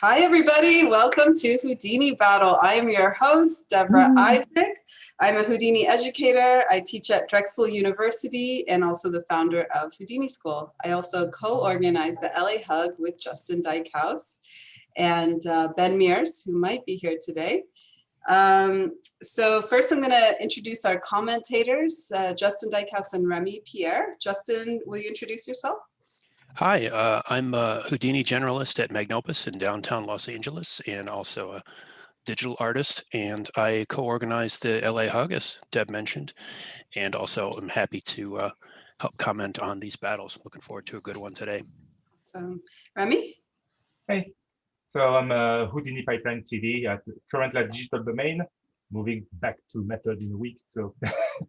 Hi, everybody. Welcome to Houdini Battle. I am your host, Deborah Isaac. I'm a Houdini educator. I teach at Drexel University and also the founder of Houdini.School. I also co-organize the LA Hug with Justin Dykhouse and Ben Mears, who might be here today. So first I'm going to introduce our commentators, Justin Dykhouse and Remy Pierre. Justin, will you introduce yourself? Hi, I'm a Houdini generalist at Magnopus in downtown Los Angeles and also a digital artist, and I co-organize the LA Hug, as Deb mentioned, and also I'm happy to help comment on these battles. Looking forward to a good one today. So, Remy? Hey, so I'm a Houdini Pipeline TV currently at Digital Domain, moving back to Method in a week, so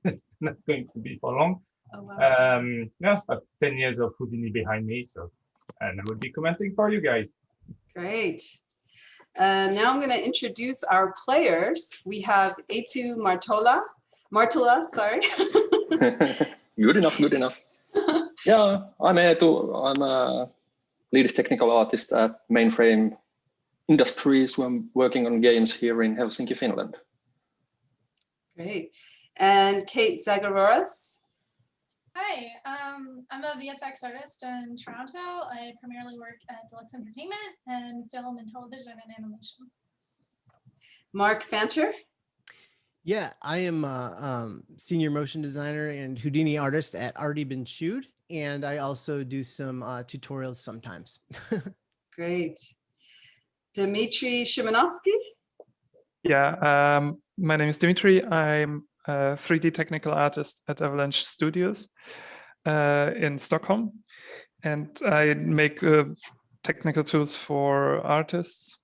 it's not going to be for long. Oh, wow. Yeah, 10 years of Houdini behind me, and I will be commenting for you guys. Great. Now I'm going to introduce our players. We have Eetu Martola, sorry. Good enough. Yeah, I'm Eetu. I'm a lead technical artist at Mainframe Industries. So I'm working on games here in Helsinki, Finland. Great. And Kate Xagoraris. Hi, I'm a VFX artist in Toronto. I primarily work at Deluxe Entertainment and film and television and animation. Mark Fancher. Yeah, I am a senior motion designer and Houdini artist at Already Been Chewed, and I also do some tutorials sometimes. Great. Dimitri Shimanovsky. Yeah, my name is Dimitri. I'm a 3D technical artist at Avalanche Studios in Stockholm, and I make technical tools for artists.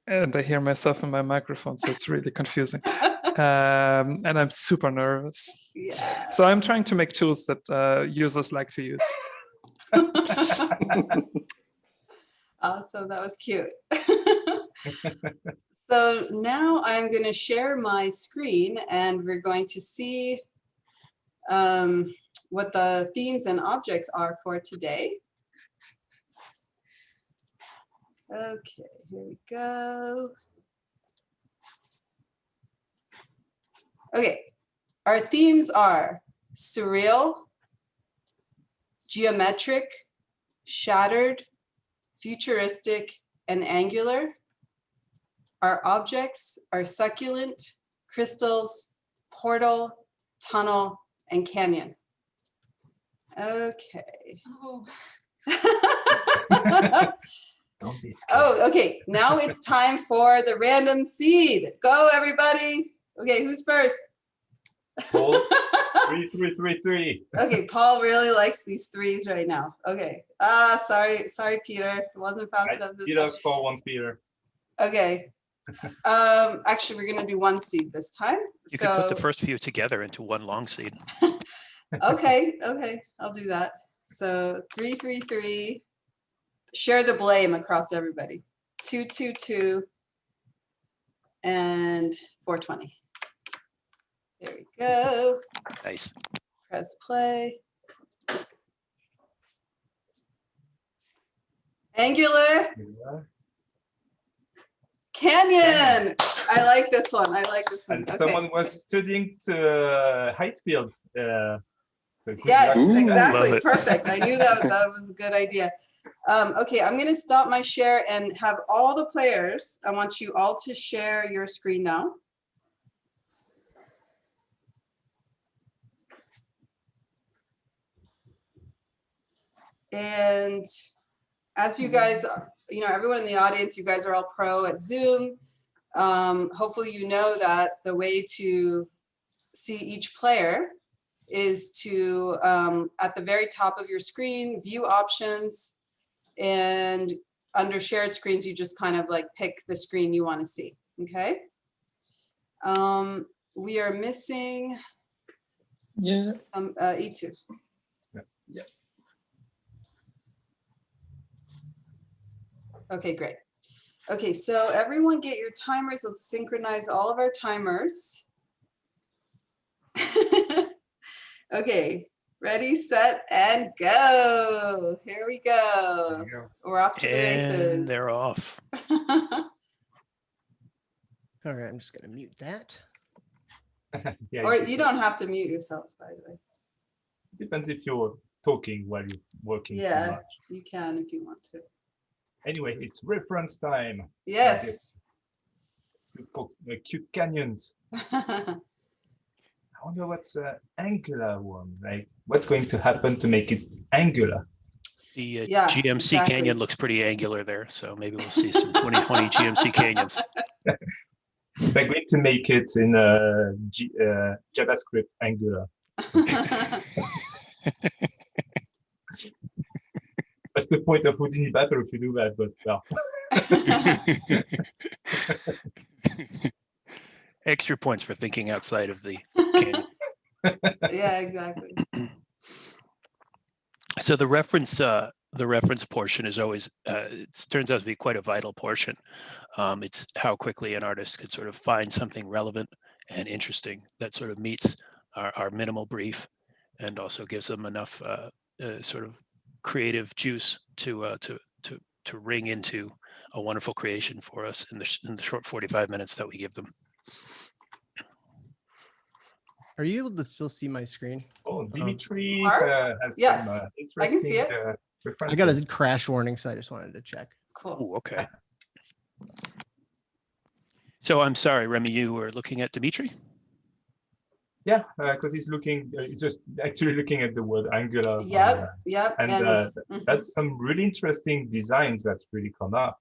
And I hear myself in my microphone, so it's really confusing. And I'm super nervous. Yeah. So I'm trying to make tools that users like to use. Awesome, that was cute. So now I'm going to share my screen and we're going to see what the themes and objects are for today. Okay, here we go. Okay, our themes are surreal, geometric, shattered, futuristic, and angular. Our objects are succulent, crystals, portal, tunnel, and canyon. Okay. Oh. Don't be scared. Oh, okay. Now it's time for the random seed. Go, everybody. Okay, who's first? Paul, 3. Okay, Paul really likes these threes right now. Okay. Sorry, Peter. It wasn't fast enough. Peter score once, Peter. Okay. Actually, we're gonna do one seed this time. You could put the first few together into one long seed. Okay, I'll do that. So 3. Share the blame across everybody. 2, and 420. There we go. Nice. Press play. Angular. Canyon. I like this one. And Okay. someone was studying to height fields. So Yes, Ooh, exactly. love it. Perfect. I knew that was a good idea. Okay, I'm going to stop my share and have all the players. I want you all to share your screen now. And as you guys, everyone in the audience, you guys are all pro at Zoom. Hopefully you know that the way to see each player is to, at the very top of your screen, view options, and under shared screens, you just kind of like pick the screen you want to see, okay? We are missing Eetu. Yeah. Okay, great. Okay, so everyone get your timers. Let's synchronize all of our timers. Okay, Ready, set, and go. Here we go. There you go. We're off to the races. And they're off. All right, I'm just gonna mute that. Yeah, Or it you don't have to mute yourselves, by the way. depends if you're talking while you're working too Yeah, much. you can if you want to. Anyway, it's reference time. Yes. Let's look for cute canyons. I wonder what's angular one. Like, what's going to happen to make it angular? The Yeah, GMC exactly. Canyon looks pretty angular there, so maybe we'll see some 2020 GMC Canyons. They're going to make it in JavaScript Angular. That's the point of Houdini Battle if you do that, but Extra points for thinking outside of the canyon. Yeah, exactly. So the reference portion is always, it turns out to be quite a vital portion. It's how quickly an artist can sort of find something relevant and interesting that sort of meets our minimal brief and also gives them enough sort of creative juice to ring into a wonderful creation for us in the short 45 minutes that we give them. Are you able to still see my screen? oh, Dimitri Mark? has Yes, some I can see interesting it. references. I got a crash warning, so I just wanted to check. Cool. Oh, okay. So I'm sorry, Remy, you were looking at Dimitri? Yeah, because he's looking, he's just actually looking at the word angular. Yep, yep. And Mhm. that's some really interesting designs that's really come up.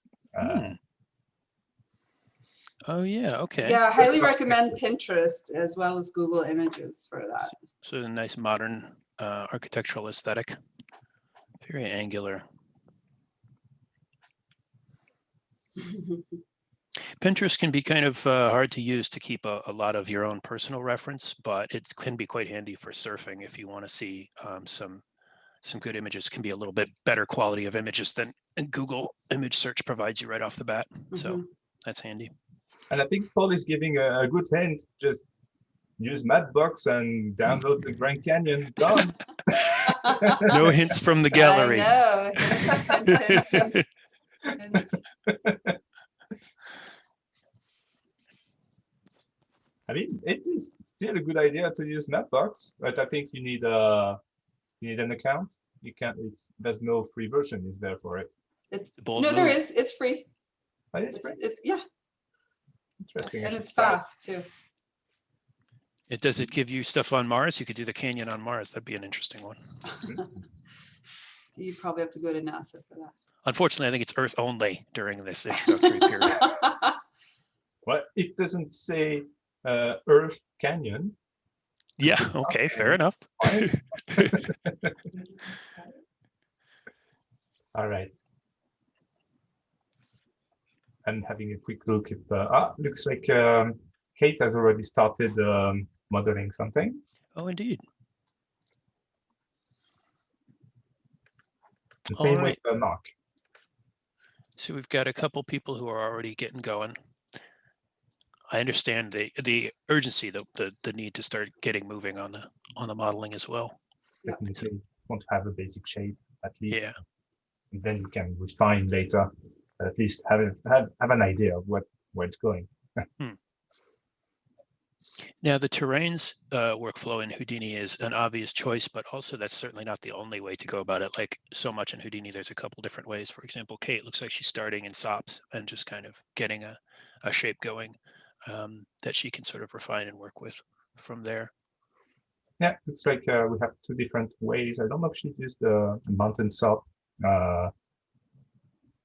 Oh yeah, okay. Yeah, I highly recommend Pinterest as well as Google Images for that. So a nice modern architectural aesthetic. Very angular. Pinterest can be kind of hard to use to keep a lot of your own personal reference, but it can be quite handy for surfing if you want to see some good images. Can be a little bit better quality of images than Google image search provides you right off the bat. So that's handy. And I think Paul is giving a good hint. Just use Mapbox and download the Grand Canyon. Done. No hints from the gallery. I know. Hint, hint, hint. I mean, it is still a good idea to use Mapbox, but I think you need an account. You can't. There's no free version. Is there for it? There is. It's free. Oh, it's free. Yeah. Interesting. And it's fast too. Does it give you stuff on Mars? You could do the canyon on Mars. That'd be an interesting one. You probably have to go to NASA for that. Unfortunately, I think it's Earth only during this introductory period. Well, it doesn't say Earth Canyon. Yeah, okay, fair enough. All right. I'm having a quick look if looks like Kate has already started modeling something. Oh, indeed. The same All right. with Mark. So we've got a couple people who are already getting going. I understand the urgency, the need to start getting moving on the modeling as well. Definitely want to have a basic shape at least. Yeah. And then you can refine later. At least have an idea of where it's going. Now the terrains workflow in Houdini is an obvious choice, but also that's certainly not the only way to go about it. Like so much in Houdini, there's a couple different ways. For example, Kate looks like she's starting in SOPs and just kind of getting a shape going that she can sort of refine and work with from there. Yeah, it's like we have two different ways. I don't know if she used the mountain SOP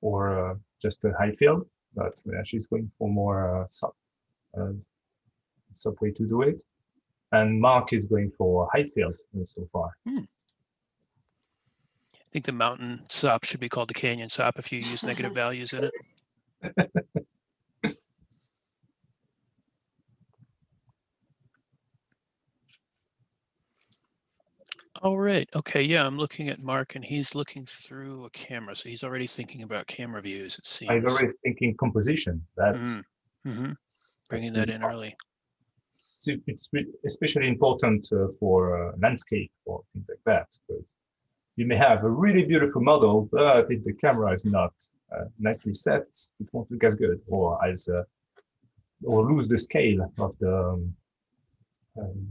or just a high field, but she's going for more SOP way to do it. And Mark is going for high field so far. I think the mountain SOP should be called the canyon SOP if you use negative values in it. All right. Okay. Yeah, I'm looking at Mark and he's looking through a camera. So he's already thinking about camera views, it seems. I'm already thinking composition. That's bringing that in early. it's especially important for landscape or things like that, because you may have a really beautiful model, but if the camera is not nicely set, it won't look as good, or lose the scale of the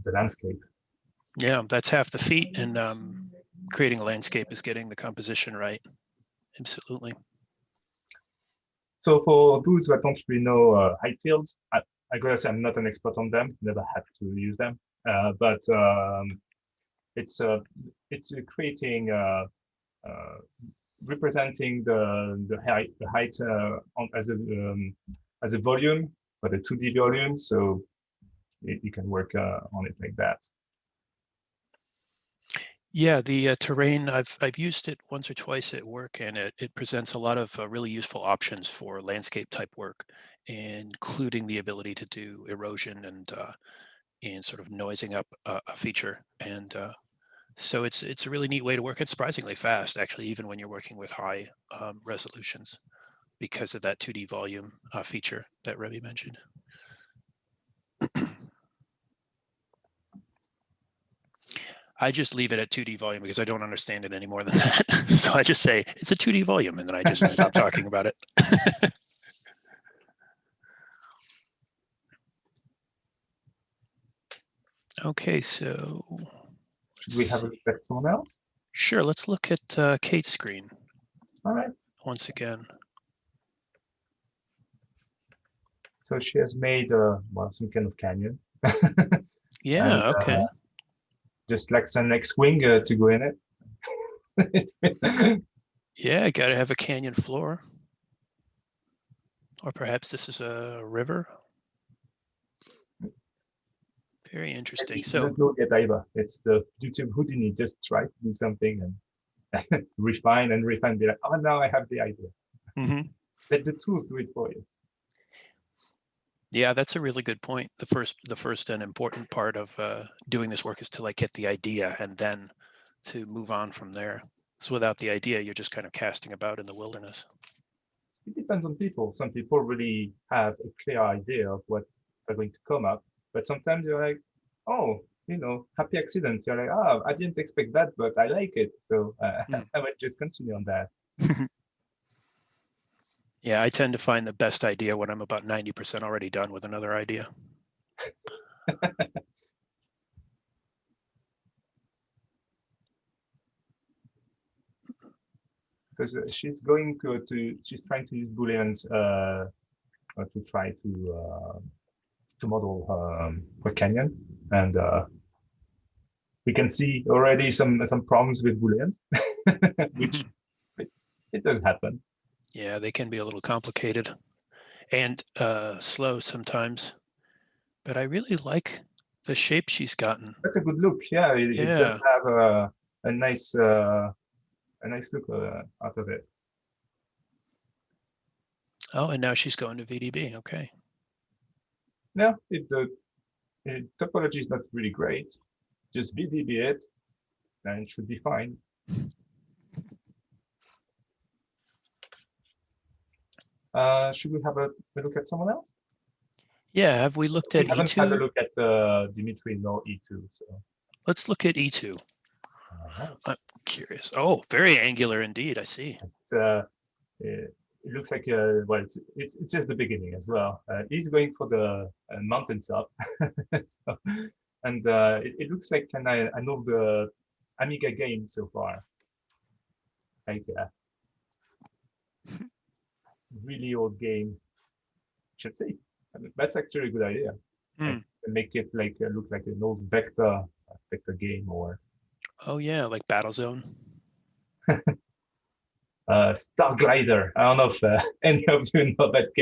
landscape. Yeah, that's half the feat, and creating a landscape is getting the composition right. Absolutely. So for those that don't really know height fields, I gotta say I'm not an expert on them. Never had to use them, but it's creating representing the height as a volume, but a 2D volume. So you can work on it like that. Yeah, the terrain, I've used it once or twice at work, and it presents a lot of really useful options for landscape type work, including the ability to do erosion and sort of noising up a feature. And so it's a really neat way to work. It's surprisingly fast, actually, even when you're working with high resolutions, because of that 2D volume feature that Remy mentioned. I just leave it at 2D volume because I don't understand it any more than that. So I just say it's a 2D volume, and then I just stop talking about it. Okay, so Should we have a look at someone else? Sure, let's look at Kate's screen. All right. Once again. So she has made well, some kind of canyon. Yeah, and, okay. Just like some X-wing to go in it. Yeah, gotta have a canyon floor. Or perhaps this is a river. Very interesting. It So doesn't know yet either. It's the YouTube Houdini. Just try to do something and refine and refine. Be like, oh, now I have the idea. Let the tools do it for you. Yeah, that's a really good point. The first and important part of doing this work is to like get the idea and then to move on from there. So without the idea, you're just kind of casting about in the wilderness. It depends on people. Some people really have a clear idea of what are going to come up, but sometimes you're like, oh, you know, happy accident. You're like, oh, I didn't expect that, but I like it. So I might just continue on that. Yeah, I tend to find the best idea when I'm about 90% already done with another idea. Because she's trying to use booleans to try to model her canyon, and we can see already some problems with booleans, which it does happen. Yeah, they can be a little complicated and slow sometimes, but I really like the shape she's gotten. That's a good look. Yeah, it does have a nice look out of it. Oh, and now she's going to VDB. Okay. Yeah, if the topology is not really great, just VDB it, and it should be fine. Should we have a look at someone else? Yeah, have we looked at We haven't Eetu? had a look at Dimitri nor Eetu. So let's look at Eetu. I'm curious. Oh, very angular indeed. I see. It looks like well, it's just the beginning as well. He's going for the mountaintop, so, and it looks like I know the Amiga game so far. Like really old game, should say. That's actually a good idea. Like, make it like look like an old vector game, or oh yeah, like Battlezone. Star Glider. I don't know if any of you know that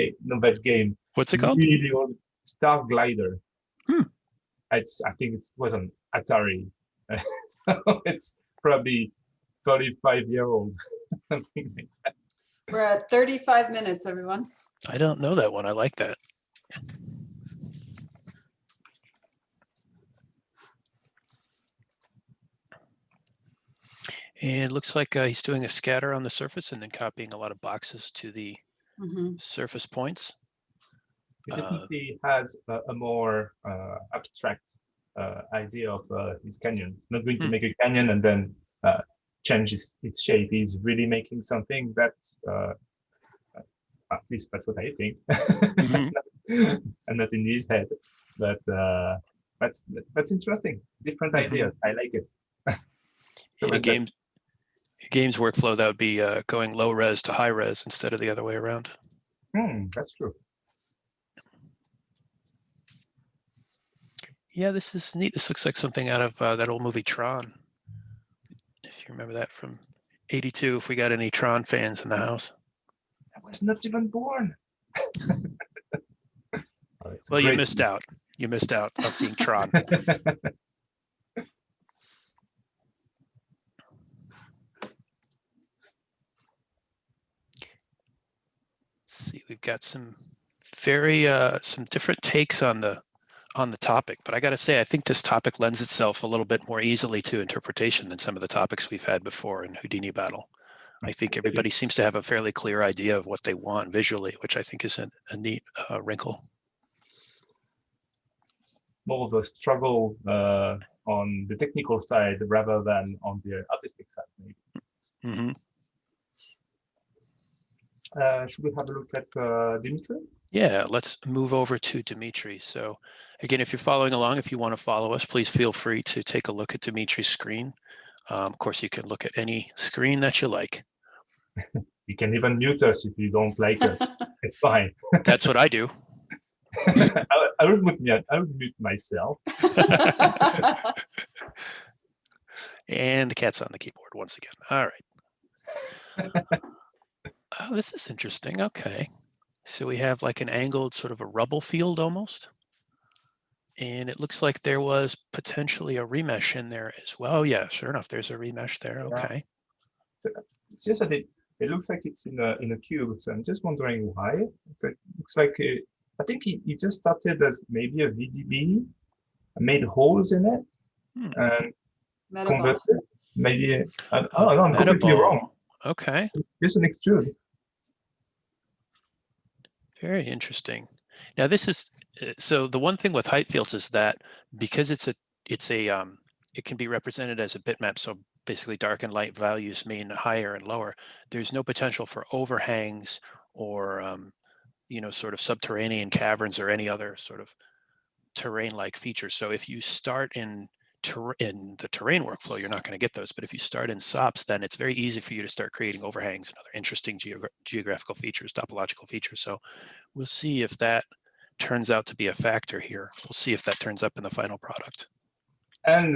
game. What's it called? Really old. Star Glider. I think it was an Atari. So it's probably 35-year-old. Something like that. We're at 35 minutes, everyone. I don't know that one. I like that. And it looks like he's doing a scatter on the surface and then copying a lot of boxes to the surface points. He definitely has a more abstract idea of his canyon. Not going to make a canyon and then change its shape. He's really making something that, at least that's what I think, and not in his head. But that's interesting. Different ideas. I like it. In a game's workflow, that would be going low res to high res instead of the other way around. That's true. Yeah, this is neat. This looks like something out of that old movie Tron. If you remember that from '82, if we got any Tron fans in the house. I was not even born. Well, you missed out. You missed out on seeing Tron. See, we've got some very some different takes on the topic, but I got to say, I think this topic lends itself a little bit more easily to interpretation than some of the topics we've had before in Houdini Battle. I think everybody seems to have a fairly clear idea of what they want visually, which I think is a neat wrinkle. More of a struggle on the technical side rather than on the artistic side, maybe. Should we have a look at Dimitri? Yeah, let's move over to Dimitri. So again, if you're following along, if you want to follow us, please feel free to take a look at Dimitri's screen. Of course, you can look at any screen that you like. You can even mute us if you don't like us. It's fine. That's what I do. I would mute myself. And the cat's on the keyboard once again. All right. Oh, this is interesting. Okay. So we have like an angled sort of a rubble field almost. And it looks like there was potentially a remesh in there as well. Oh, yeah, sure enough. There's a remesh there. Okay. It's just that it looks like it's in a cube. So I'm just wondering why. It looks like I think he just started as maybe a VDB, made holes in it, and converted. Maybe no, I'm completely wrong. Okay. It's just an extrude. Very interesting. Now this is so the one thing with height fields is that because it can be represented as a bitmap. So basically dark and light values mean higher and lower. There's no potential for overhangs or sort of subterranean caverns or any other sort of terrain-like features. So if you start in the terrain workflow, you're not going to get those. But if you start in SOPs, then it's very easy for you to start creating overhangs and other interesting geographical features, topological features. So we'll see if that turns out to be a factor here. We'll see if that turns up in the final product. And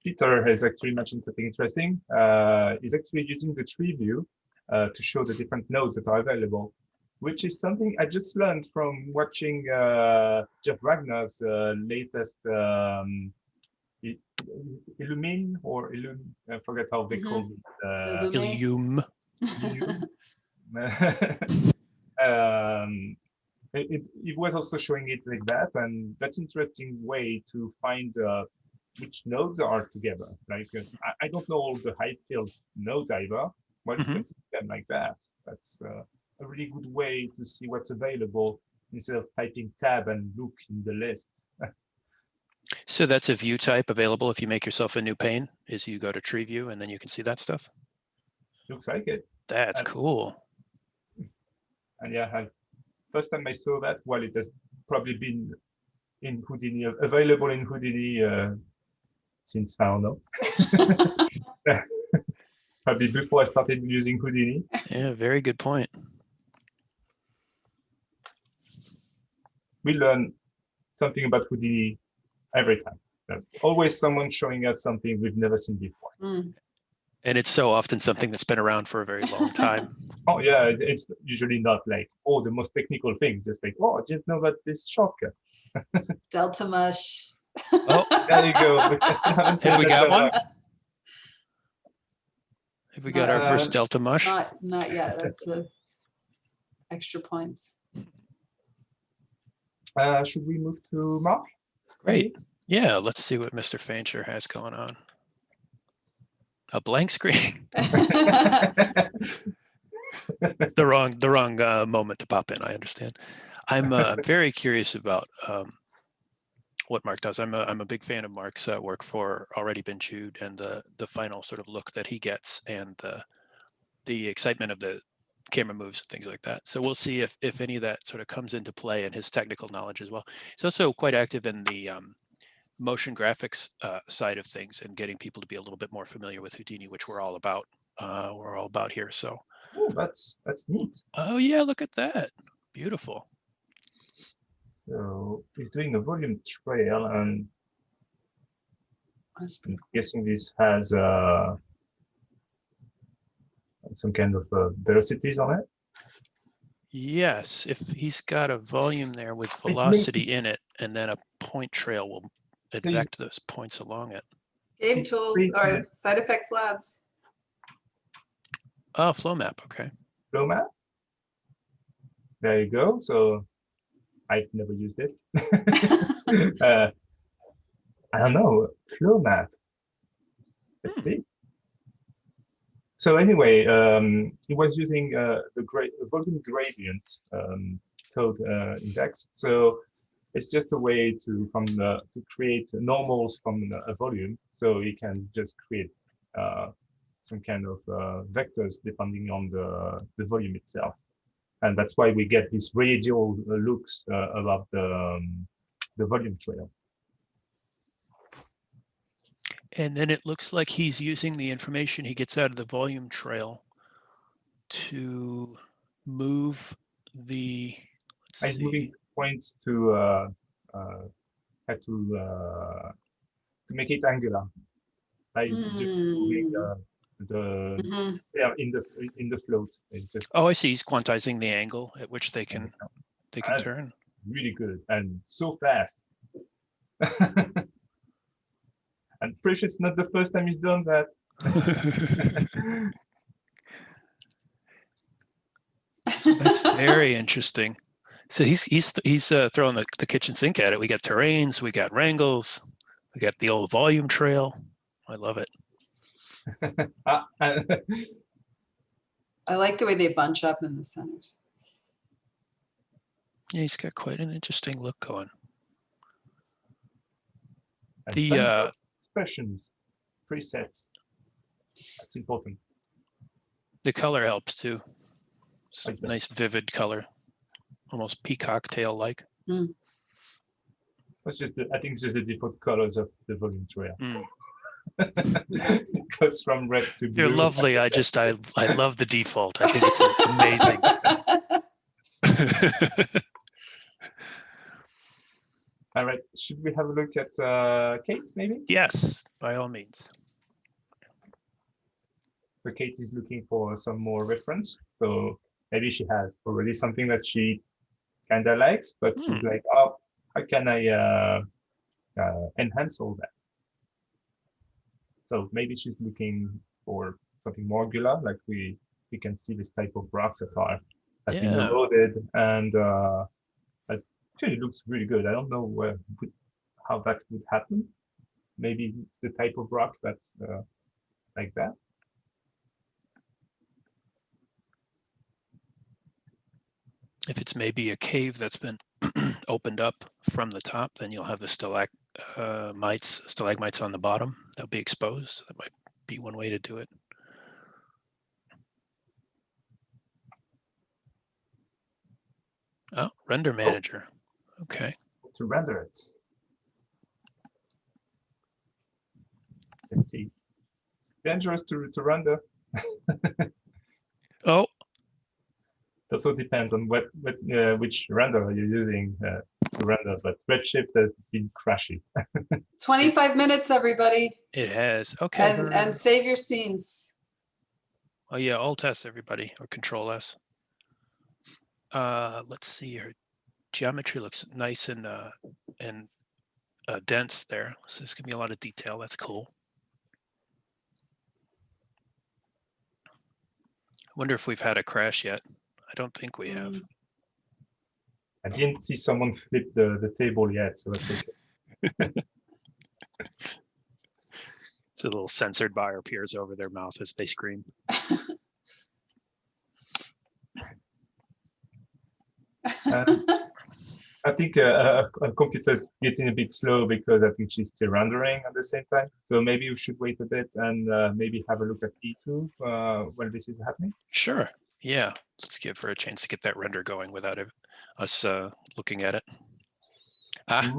Peter has actually mentioned something interesting. He's actually using the tree view to show the different nodes that are available, which is something I just learned from watching Jeff Wagner's latest Illumine or Illum. I forget how they call it. Illum. It was also showing it like that, and that's an interesting way to find which nodes are together. Like I don't know all the height field nodes either, but you can see them like that. That's a really good way to see what's available instead of typing tab and look in the list. So that's a view type available if you make yourself a new pane, is you go to tree view and then you can see that stuff? Looks like it. That's cool. And yeah, first time I saw that, well, it has probably been in Houdini, available in Houdini since, I don't know. Probably before I started using Houdini. Yeah, very good point. We learn something about Houdini every time. There's always someone showing us something we've never seen before. And it's so often something that's been around for a very long time. Oh yeah, it's usually not like, oh, the most technical things, just like, oh, I didn't know about this shortcut. Delta mush. Oh, there you go. Have we got one? Have we got our first Delta mush? Not yet. That's extra points. Should we move to Mark? Great. Yeah, let's see what Mr. Fancher has going on. A blank screen. The wrong moment to pop in, I understand. I'm very curious about what Mark does. I'm a big fan of Mark's work for Already Been Chewed, and the final sort of look that he gets, and the excitement of the camera moves and things like that. So we'll see if any of that sort of comes into play in his technical knowledge as well. He's also quite active in the motion graphics side of things, and getting people to be a little bit more familiar with Houdini, which we're all about. We're all about here. So. Oh, that's neat. Oh yeah, look at that. Beautiful. So he's doing a volume trail, and I'm guessing this has some kind of velocities on it. Yes, if he's got a volume there with velocity in it, and then a point trail will affect those points along it. Game tools or side effects labs. Oh, flow map. Okay. Flow map. There you go. So I've never used it. I don't know. Flow map. Let's see. So anyway, he was using the volume gradient code index. So it's just a way to create normals from a volume. So you can just create some kind of vectors depending on the volume itself. And that's why we get these radial looks above the volume trail. And then it looks like he's using the information he gets out of the volume trail to move the. He's moving points to make it angular. Like just moving in the float. Just, oh, I see. He's quantizing the angle at which they can turn. Really good and so fast. And pretty sure it's not the first time he's done that. That's very interesting. So he's throwing the kitchen sink at it. We got terrains, we got wrangles, we got the old volume trail. I love it. I like the way they bunch up in the centers. Yeah, he's got quite an interesting look going. And the expressions, presets, that's important. The color helps too. Like nice vivid color, almost peacock tail like. Mm. It's just I think it's just the default colors of the volume trail. Mm. It goes from red to blue. They're lovely. I love the default. I think it's amazing. All right, should we have a look at Kate, maybe? Yes, by all means. So Kate is looking for some more reference. So maybe she has already something that she kind of likes, but she's like, oh, how can I enhance all that? So maybe she's looking for something more angular, like we can see this type of rocks that have been eroded, and actually looks really good. I don't know how that would happen. Maybe it's the type of rock that's like that. If it's maybe a cave that's been opened up from the top, then you'll have the stalagmites on the bottom. They'll be exposed. That might be one way to do it. Oh, render manager. Okay. To render it. Let's see. It's dangerous to render. Oh. It also depends on which renderer you're using to render, but Redshift has been crashy. 25 minutes, everybody. It has. Okay. And save your scenes. Oh yeah, Alt S, everybody, or Control S. Let's see, her geometry looks nice and dense there. So there's gonna be a lot of detail. That's cool. I wonder if we've had a crash yet. I don't think we have. I didn't see someone flip the table yet, so that's okay. It's a little censored bar appears over their mouth as they scream. I think a computer's getting a bit slow because I think she's still rendering at the same time. So maybe we should wait a bit and maybe have a look at Eetu while this is happening. Sure. Yeah. Let's give her a chance to get that render going without us looking at it. Ah.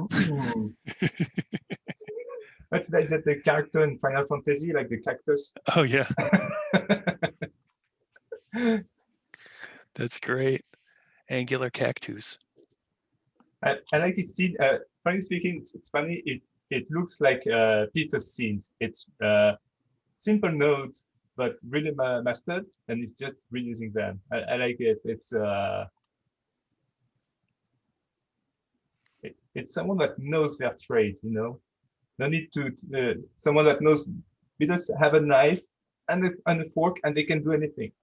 That's that the character in Final Fantasy, like the cactus. Oh yeah. That's great. Angular cactus. I like this scene. Funny speaking, it's funny. It looks like Peter's scenes. It's simple nodes, but really mastered, and it's just reusing them. I like it. It's someone that knows their trade, you know. No need to someone that knows. We just have a knife and a fork, and they can do anything.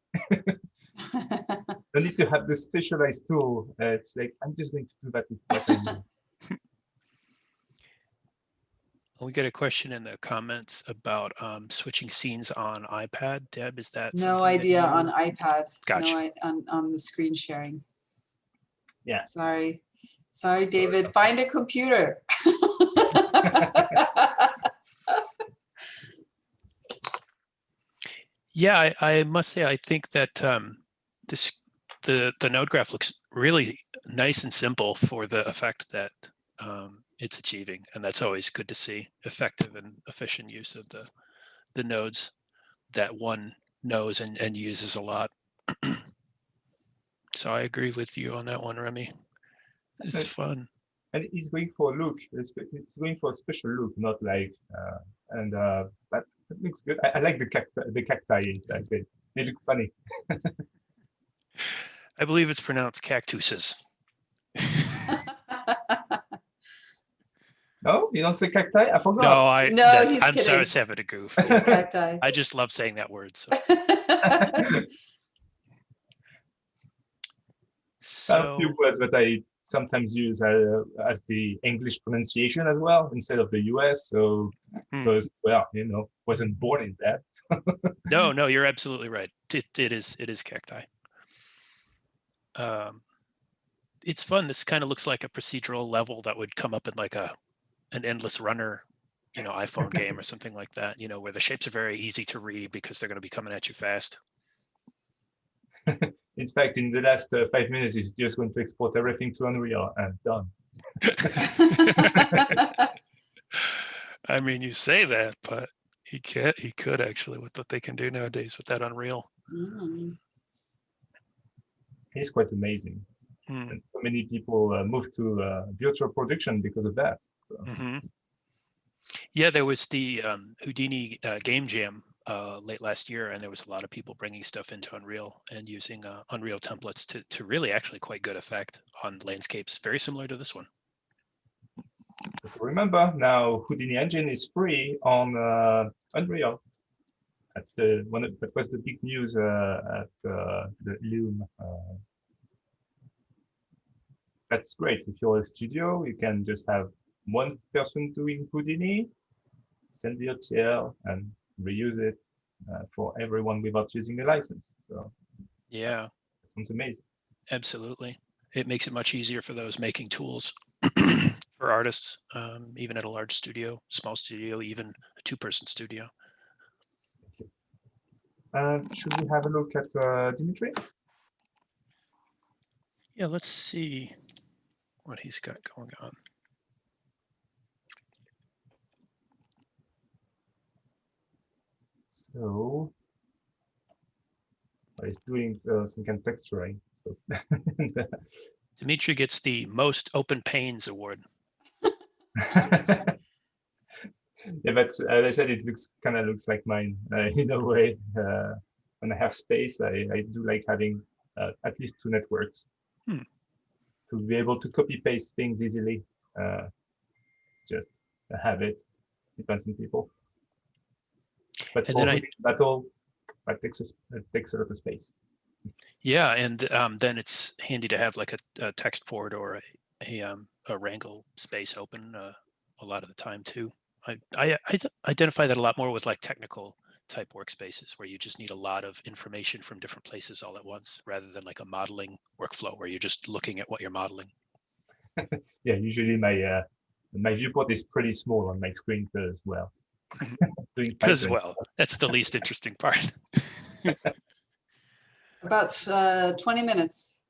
Don't need to have the specialized tool. It's like, I'm just going to do that with what I know. We got a question in the comments about switching scenes on iPad. Deb, is that No idea on iPad. Gotcha. No, on the screen sharing. Yeah. Sorry, David. Find a computer. Yeah, I must say, I think that the node graph looks really nice and simple for the effect that it's achieving, and that's always good to see. Effective and efficient use of the nodes that one knows and uses a lot. So I agree with you on that one, Remy. It's fun. And he's going for a look. It's going for a special look, not like that looks good. I like the cacti. Like they look funny. I believe it's pronounced cactuses. No, you don't say cacti? I forgot. No, I'm kidding. sorry, having a goof. Cacti. I just love saying that word. So. A few words that I sometimes use as the English pronunciation as well, instead of the US. So, because, well, you know, wasn't born in that. No, you're absolutely right. It is cacti. It's fun. This kind of looks like a procedural level that would come up in like an endless runner, you know, iPhone game or something like that, you know, where the shapes are very easy to read because they're going to be coming at you fast. In fact, in the last 5 minutes, he's just going to export everything to Unreal and done. I mean, you say that, but he could actually with what they can do nowadays with that Unreal. He's quite amazing. And so many people moved to virtual production because of that. So. Yeah, there was the Houdini Game Jam late last year, and there was a lot of people bringing stuff into Unreal and using Unreal templates to really actually quite good effect on landscapes, very similar to this one. So remember, now Houdini Engine is free on Unreal. That's that was the big news at the Loom. That's great. If you're a studio, you can just have one person doing Houdini, send the OTL, and reuse it for everyone without using a license. So yeah, that sounds amazing. Absolutely, it makes it much easier for those making tools for artists, even at a large studio, small studio, even a two-person studio. Should we have a look at Dimitri? Yeah, let's see what he's got going on. So he's doing some kind of texturing. So. Dimitri gets the most open panes award. Yeah, but as I said, it kind of looks like mine in a way. When I have space, I do like having at least two networks to be able to copy paste things easily. Just a habit. Depends on people. But for Houdini Battle, that takes a lot of space. Yeah, and then it's handy to have like a text port or a wrangle space open a lot of the time too. I identify that a lot more with like technical type workspaces where you just need a lot of information from different places all at once, rather than like a modeling workflow where you're just looking at what you're modeling. Yeah, usually my my viewport is pretty small on my screen as well. As well. That's the least interesting part. About 20 minutes.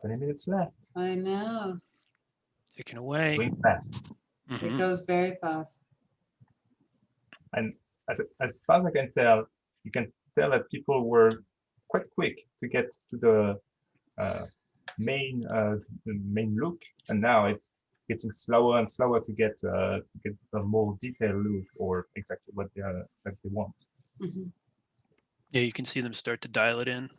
20 minutes left. I know. Ticking away. Going fast. It goes very fast. And as far as I can tell, you can tell that people were quite quick to get to the main look, and now it's getting slower and slower to get a more detailed look or exactly what they want. Mhm. Yeah, you can see them start to dial it in.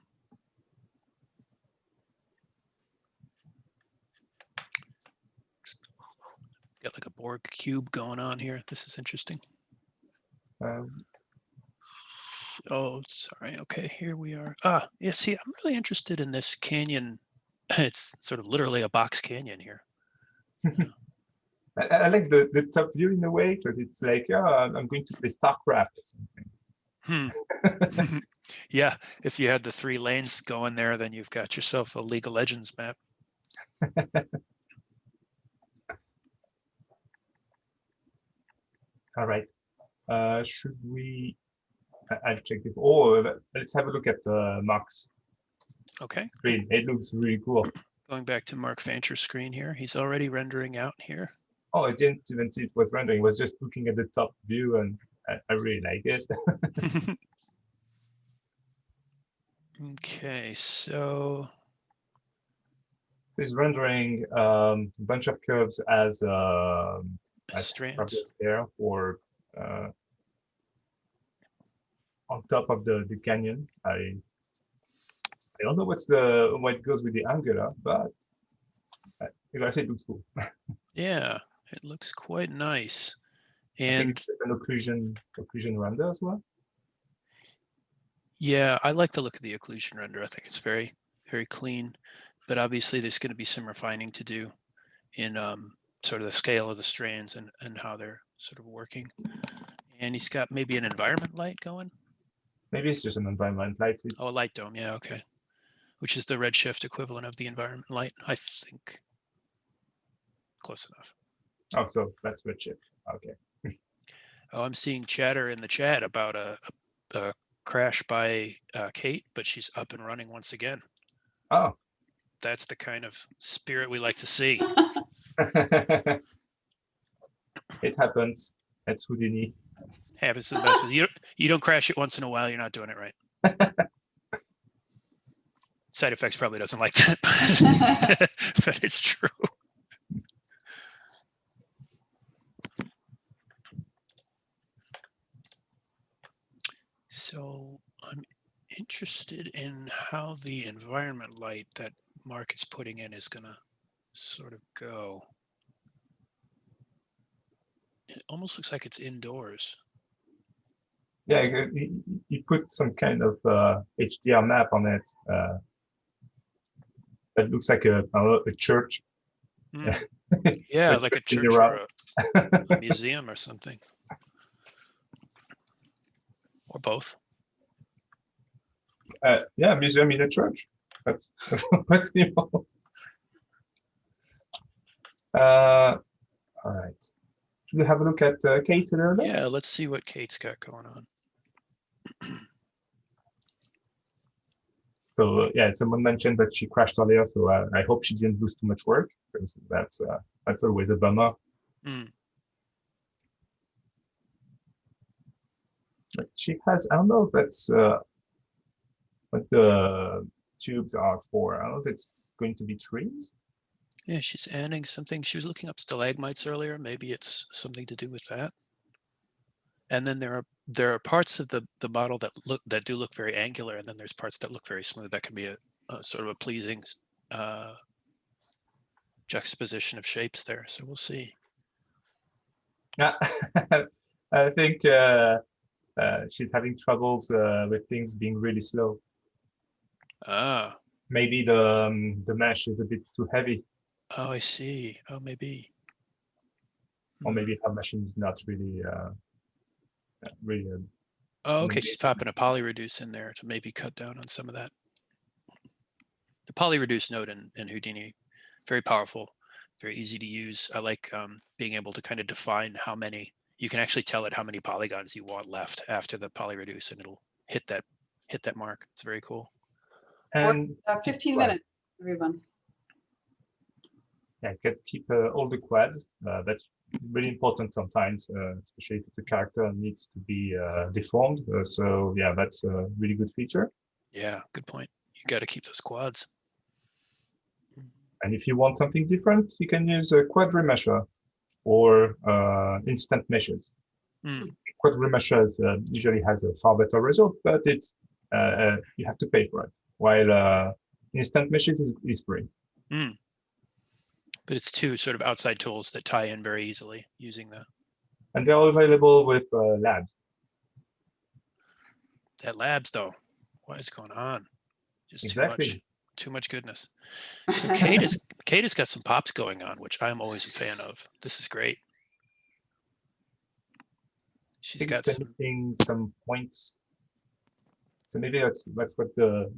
Got like a Borg cube going on here. This is interesting. Oh, sorry. Okay, here we are. Ah, yeah, see, I'm really interested in this canyon. It's sort of literally a box canyon here. I like the top view in a way, because it's like, oh, I'm going to play StarCraft or something. Yeah, if you had the 3 lanes going there, then you've got yourself a League of Legends map. All right. Should we? I'll check it. Oh, let's have a look at Mark's Okay. screen. It looks really cool. Going back to Mark Fancher's screen here. He's already rendering out here. Oh, I didn't even see it was rendering. I was just looking at the top view, and I really like it. Okay, so he's rendering a bunch of curves as strands there, or on top of the canyon. I don't know what goes with the angular, but I say it looks cool. yeah, it looks quite nice. I think And it's just an occlusion render as well. yeah, I like the look of the occlusion render. I think it's very, very clean, but obviously there's going to be some refining to do in sort of the scale of the strands and how they're sort of working. And he's got maybe an environment light going. Maybe it's just an environment light. Oh, a light dome. Yeah, okay. Which is the redshift equivalent of the environment light, I think. Close enough. Oh, so that's redshift. Okay. Oh, I'm seeing chatter in the chat about a crash by Kate, but she's up and running once again. Oh. That's the kind of spirit we like to see. It happens. It's Houdini. Happens to the best. You don't crash it once in a while, you're not doing it right. Side effects probably doesn't like that, but it's true. So I'm interested in how the environment light that Mark is putting in is going to sort of go. It almost looks like it's indoors. Yeah, he put some kind of HDR map on it. That looks like a church. Mm. Yeah, like a church or a museum or something. Or both. Yeah, museum in a church. That's simple. All right. Should we have a look at Kate a little bit? Yeah, let's see what Kate's got going on. So yeah, someone mentioned that she crashed earlier, so I hope she didn't lose too much work, because that's always a bummer. Mm. But she has, I don't know if that's what the tubes are for. I don't know if it's going to be trees. Yeah, she's adding something. She was looking up stalagmites earlier. Maybe it's something to do with that. And then there are parts of the model that do look very angular, and then there's parts that look very smooth. That can be a sort of a pleasing juxtaposition of shapes there. So we'll see. Yeah, I think she's having troubles with things being really slow. Ah. Maybe the mesh is a bit too heavy. Oh, I see. Oh, maybe. Or maybe her machine is not really Oh, okay. She's popping a polyreduce in there to maybe cut down on some of that. The polyreduce node in Houdini, very powerful very easy to use. I like being able to kind of define how many, you can actually tell it how many polygons you want left after the poly reduce, and it'll hit that mark. It's very cool. And 15 minutes, everyone. Yeah, it's got to keep all the quads. That's really important sometimes, especially if the character needs to be deformed. So yeah, that's a really good feature. Yeah, good point. You got to keep those quads. And if you want something different, you can use a quad remesher or instant meshes. Quad remeshers usually has a far better result, but it's you have to pay for it. While instant meshes is free. But it's two sort of outside tools that tie in very easily using that. And they're available with labs. That labs though, what is going on? Just Exactly. too much goodness. So Kate has got some pops going on, which I'm always a fan of. This is great. She's got some points. So maybe that's what the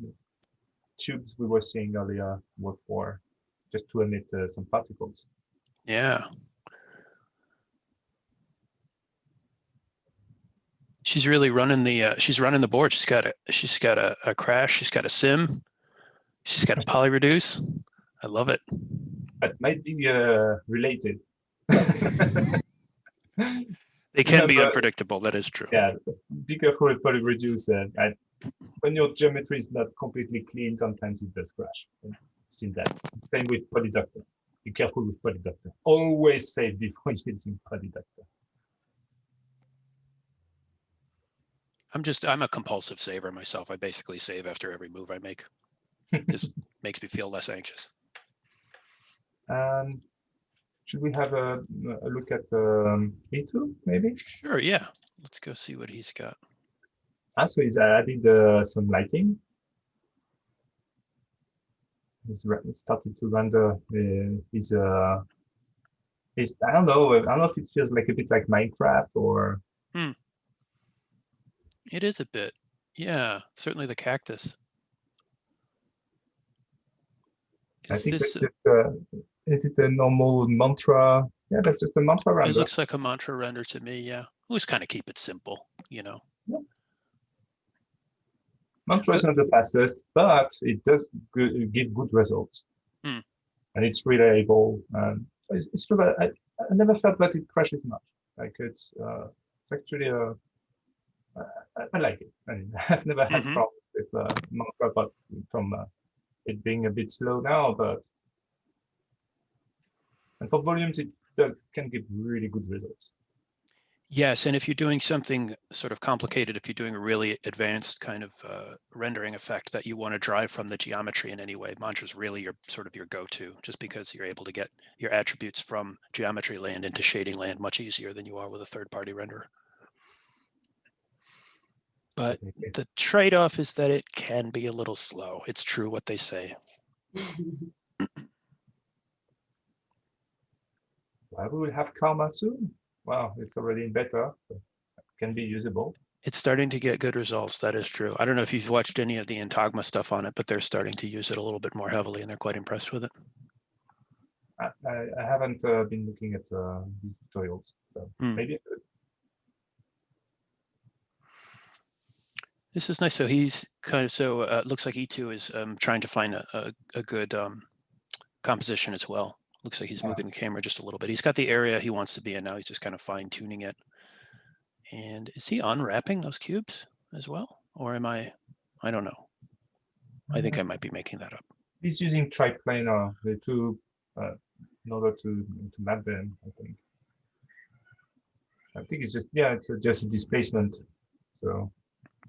tubes we were seeing earlier were for, just to emit some particles. Yeah. She's really running the board. She's got a crash. She's got a sim. She's got a poly reduce. I love it. That might be related. They can be unpredictable. That is true. Yeah, be careful with poly reduce. When your geometry is not completely clean, sometimes it does crash. I've seen that. Same with polyductor. Be careful with polyductor. Always save before using polyductor. I'm a compulsive saver myself. I basically save after every move I make. This makes me feel less anxious. Should we have a look at Eetu, maybe? Sure, yeah. Let's go see what he's got. So he's added some lighting. He's started to render his I don't know if it feels like a bit like Minecraft or. It is a bit, yeah. Certainly the cactus. I think is it a normal mantra? Yeah, that's just a mantra render. It looks like a mantra render to me. Yeah, we just kind of keep it simple, you know. Yeah. Mantra is not the fastest, but it does give good results, and it's reliable. It's true that I never felt that it crashes much. Like it's actually I like it. I mean, I've never had problems with mantra, but from it being a bit slow now, and for volumes it can give really good results. Yes, and if you're doing something sort of complicated, if you're doing a really advanced kind of rendering effect that you want to drive from the geometry in any way, mantra's really your go-to, just because you're able to get your attributes from geometry land into shading land much easier than you are with a third-party renderer. But the trade-off is that it can be a little slow. It's true what they say. Well, we will have Karma soon. Wow, it's already in beta, so it can be usable. It's starting to get good results. That is true. I don't know if you've watched any of the Intagma stuff on it, but they're starting to use it a little bit more heavily, and they're quite impressed with it. I haven't been looking at these tutorials, so maybe I could. This is nice. So he's kind of, it looks like Eetu is trying to find a good composition as well. Looks like he's moving the camera just a little bit. He's got the area he wants to be in now. He's just kind of fine tuning it. And is he unwrapping those cubes as well? Or am I don't know. I think I might be making that up. He's using triplanar in order to map them, I think. I think it's just, it's just a displacement. So.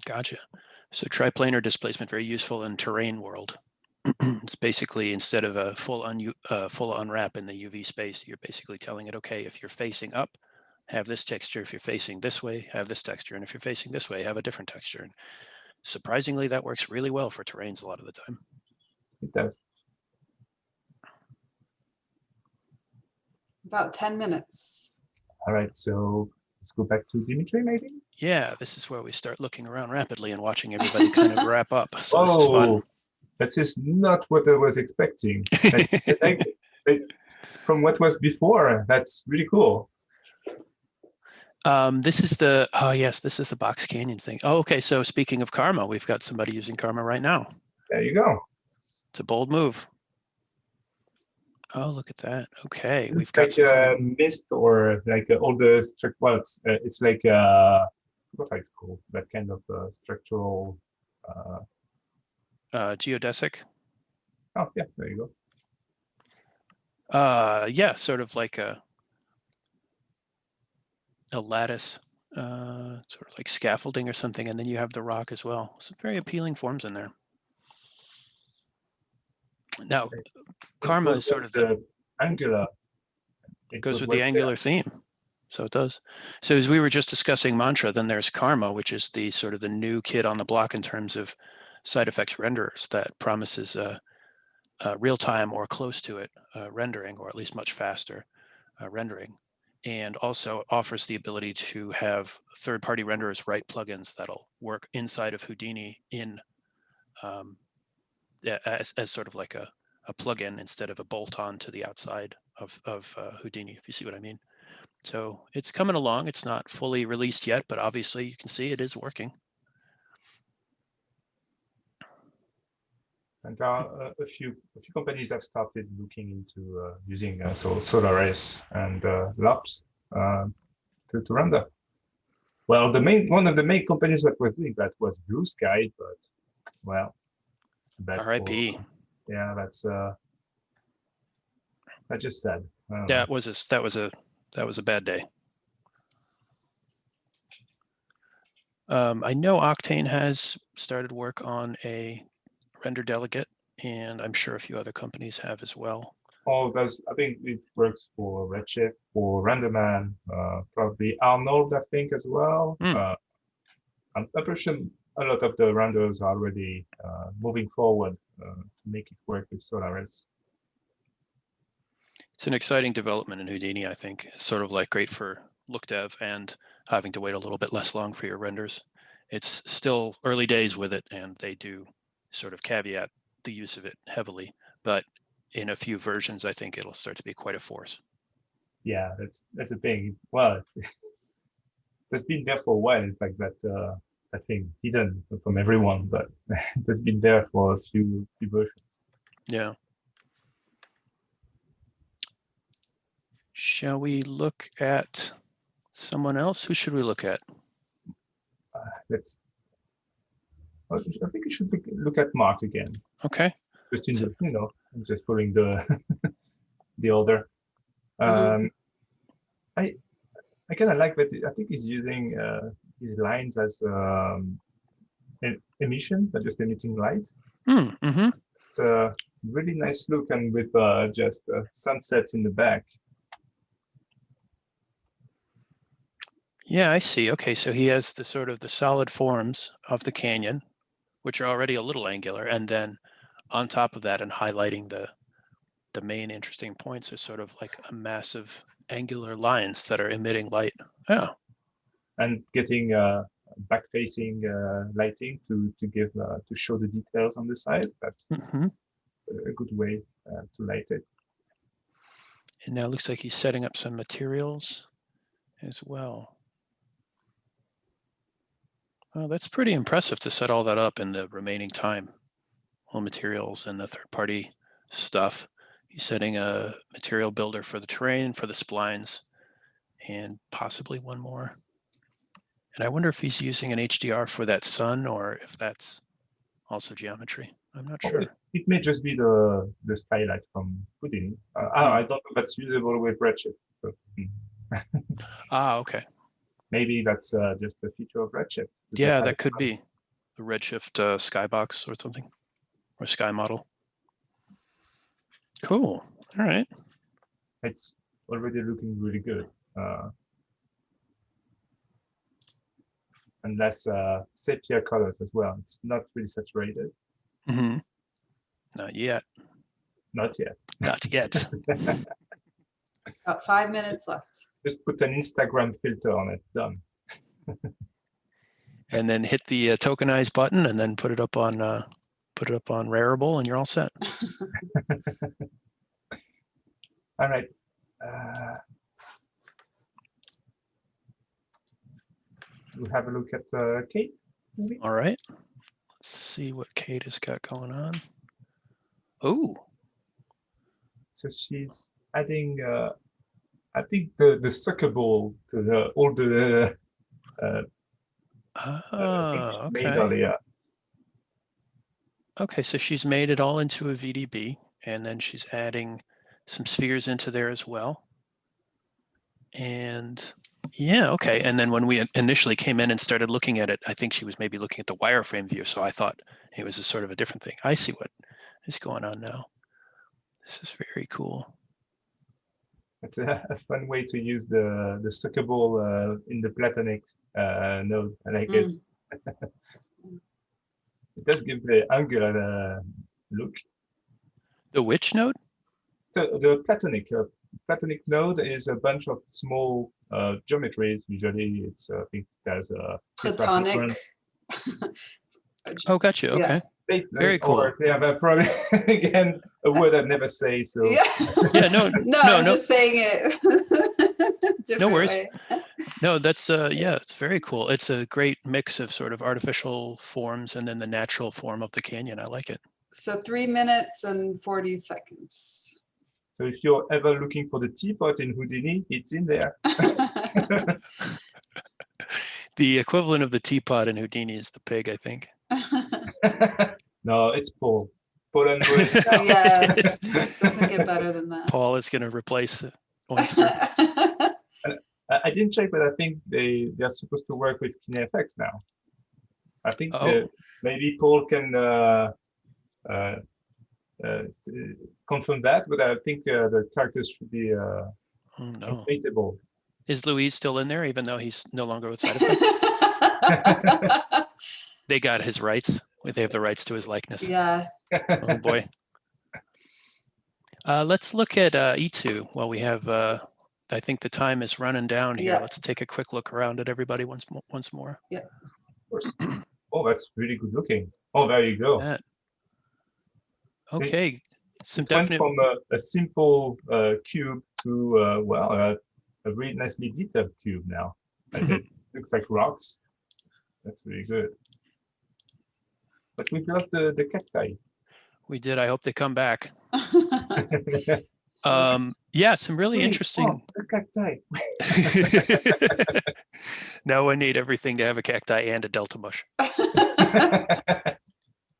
Gotcha. So triplanar displacement, very useful in terrain world. It's basically, instead of a full unwrap in the UV space, you're basically telling it, okay, if you're facing up, have this texture. If you're facing this way, have this texture. And if you're facing this way, have a different texture. And surprisingly, that works really well for terrains a lot of the time. It does. About 10 minutes. All right, so let's go back to Dimitri, maybe? Yeah, this is where we start looking around rapidly and watching everybody kind of wrap up. So this is fun. This is not what I was expecting. from what was before. That's really cool. This is the, oh yes, this is the Box Canyon thing. Oh, okay. So speaking of Karma, we've got somebody using Karma right now. There you go. It's a bold move. Oh, look at that. Okay, we've It's got like some a kind mist or like all the structure. Well, it's like what it's called, that kind of structural. geodesic. Oh yeah, there you Yeah, sort of like a lattice, sort of like scaffolding or something, and then you have the rock as well. Some very appealing forms in there. Now, go. Karma It is sort of the angular. It goes was with the right angular theme. So it does. So as we were just discussing mantra, then there's Karma, which is the sort of the new kid on the block in terms of side effects renderers that promises real-time or close to it rendering, or at least much faster rendering, and also offers the ability to have third-party renderers write plugins that'll work inside of Houdini in as sort of like a plugin instead of a bolt-on to the outside of Houdini, if you see what I mean. So it's coming along. It's not fully released yet, but obviously you can see it is working. And there are a few companies have started looking into using Solaris and Labs to render. Well, one of the main companies that was doing that was Blue Sky, but well, R.I.P. Yeah, that's just sad. That was a bad day. I know Octane has started work on a render delegate, and I'm sure a few other companies have as well. Oh, I think it works for Redshift, for RenderMan, probably Arnold, I think, as well. I'm pretty sure a lot of the renders are already moving forward to make it work with Solaris. It's an exciting development in Houdini, I think. It's sort of like great for look dev and having to wait a little bit less long for your renders. It's still early days with it, and they do sort of caveat the use of it heavily, but in a few versions, I think it'll start to be quite a force. Yeah, that's a thing. Well, that's been there for a while. In fact, that thing hidden from everyone, but that's been there for a few versions. Yeah. Shall we look at someone else? Who should we look at? I think you should look at Mark again. Okay. Just in the, I'm just following the the order. I kind of like that. I think he's using his lines as emission, but just emitting light. It's a really nice look, and with just sunsets in the back. Yeah, I see. Okay, so he has the sort of the solid forms of the canyon, which are already a little angular, and then on top of that and highlighting the main interesting points are sort of like a massive angular lines that are emitting light. Yeah. And getting back-facing lighting to give to show the details on the side. That's a good way to light it. And now it looks like he's setting up some materials as well. Well, that's pretty impressive to set all that up in the remaining time. All materials and the third-party stuff. He's setting a material builder for the terrain, for the splines, and possibly one more. And I wonder if he's using an HDR for that sun or if that's also geometry. I'm not sure. It may just be the skylight from Houdini. I don't know if that's usable with Redshift. But, okay. Maybe that's just a feature of Redshift. Yeah, that could be the Redshift skybox or something, or sky model. Cool. All right. It's already looking really good. And less sepia colors as well. It's not really saturated. Not yet. Not yet. Not yet. About 5 minutes left. Just put an Instagram filter on it. Done. And then hit the tokenize button, and then put it up on Rarible, and you're all set. All right. have a look at Kate. Maybe? All right. Let's see what Kate has got going on. Oh, So she's adding, I think, the sucker ball to all the things she made okay. earlier. Okay, so she's made it all into a VDB, and then she's adding some spheres into there as well. And yeah, okay. And then when we initially came in and started looking at it, I think she was maybe looking at the wireframe view. So I thought it was a sort of a different thing. I see what is going on now. This is very cool. It's a fun way to use the sucker ball in the platonic node. I like it. It does give the angular look. The which node? So the platonic node is a bunch of small geometries. Usually, it's I think there's a Platonic. Oh, gotcha. Okay. Yeah. Very cool. Or they have a problem again. A word I never say. So Yeah. Yeah, no, I'm just saying it. No worries. Way. No, that's yeah, it's very cool. It's a great mix of sort of artificial forms and then the natural form of the canyon. I like it. So 3 minutes and 40 seconds. So if you're ever looking for the teapot in Houdini, it's in there. The equivalent of the teapot in Houdini is the pig, I think. No, it's Paul. Paul and Bruce. Yeah, it doesn't get better than that. Paul is going to replace Oyster. I didn't check, but I think they are supposed to work with KineFX now. I think maybe Paul can confirm that, but I think the characters should be completable. Is Louise still in there, even though he's no longer with side effects? They got his rights. They have the rights to his likeness. Yeah. Oh boy. Let's look at Eetu while we have. I think the time is running down here. Yeah. Let's take a quick look around at everybody once more. Yeah. Of course. Oh, that's really good looking. Oh, there you go. That. Okay. Some It went definite. from a simple cube to well, a really nicely detailed cube now. And it looks like rocks. That's really good. But we've lost the cacti. We did. I hope they come back. Yeah, some really interesting. Oh, the cacti. Now I need everything to have a cacti and a delta bush.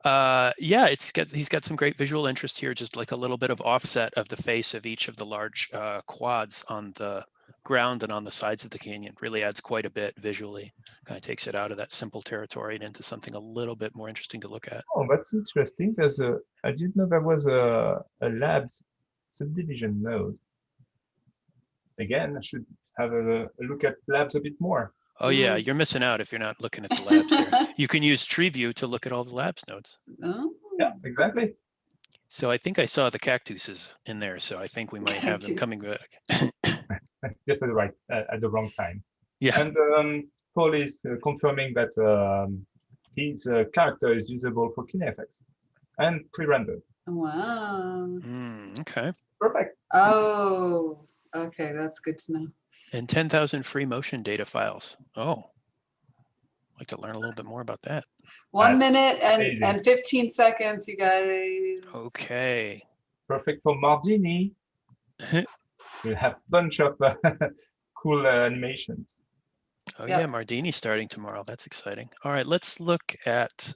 Yeah, he's got some great visual interest here, just like a little bit of offset of the face of each of the large quads on the ground and on the sides of the canyon. Really adds quite a bit visually. Kind of takes it out of that simple territory and into something a little bit more interesting to look at. Oh, that's interesting, because I didn't know there was a labs subdivision node. Again, I should have a look at labs a bit more. Oh yeah, you're missing out if you're not looking at the labs there. You can use Tree View to look at all the labs nodes. Oh. Yeah, exactly. So I think I saw the cactuses in there, so I think we might have them coming back. Just at the wrong time. Yeah. And Paul is confirming that his character is usable for KineFX and pre-rendered. Wow. Okay. Perfect. Oh, okay. That's good to know. And 10,000 free motion data files. Oh, I'd like to learn a little bit more about that. 1 That's minute and 15 seconds, you guys. Okay. Perfect for Mardini. We'll have a bunch of cool animations. Oh Yeah. yeah, Mardini's starting tomorrow. That's exciting. All right, let's look at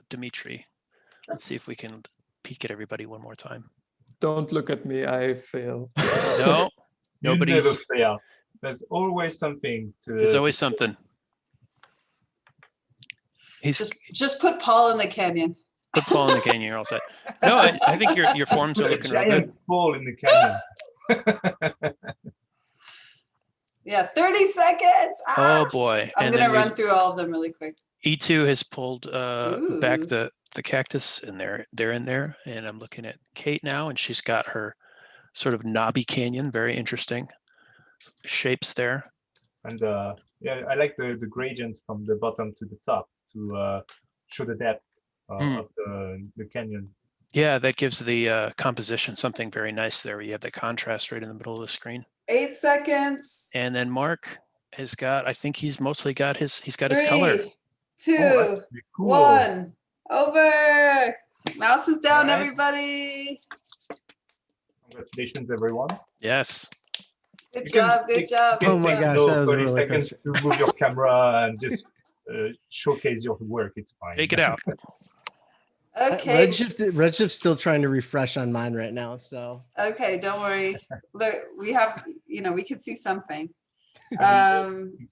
Dimitri. Let's see if we can peek at everybody one more time. Don't look at me, I fail. No, You nobody's. never fail. There's always something to. There's always something. He's Just put Paul in the canyon. put Paul in the canyon. You're all set. No, I think your forms are Put a looking real good. giant ball in the canyon. Yeah, 30 seconds. Oh boy! I'm And gonna then run through all of them really quick. E2 has pulled back Ooh. the cactus, and they're in there. And I'm looking at Kate now, and she's got her sort of knobby canyon, very interesting shapes there. And yeah, I like the gradient from the bottom to the top to show the depth of the canyon. Yeah, that gives the composition something very nice there. You have the contrast right in the middle of the screen. 8 seconds. And then Mark, has got, I think he's mostly got he's got his color. 3, 2, that's pretty cool. 1, over. Mouse is down, Right. everybody. Congratulations, everyone. Yes. Good You can job, good take- job. you can Oh my take gosh, those that was a 30 roller seconds coaster. to move your camera and just showcase your work. It's fine. Take it out. Okay, Redshift's still trying to refresh on mine right now. So okay, don't worry. We have, we can see something. It's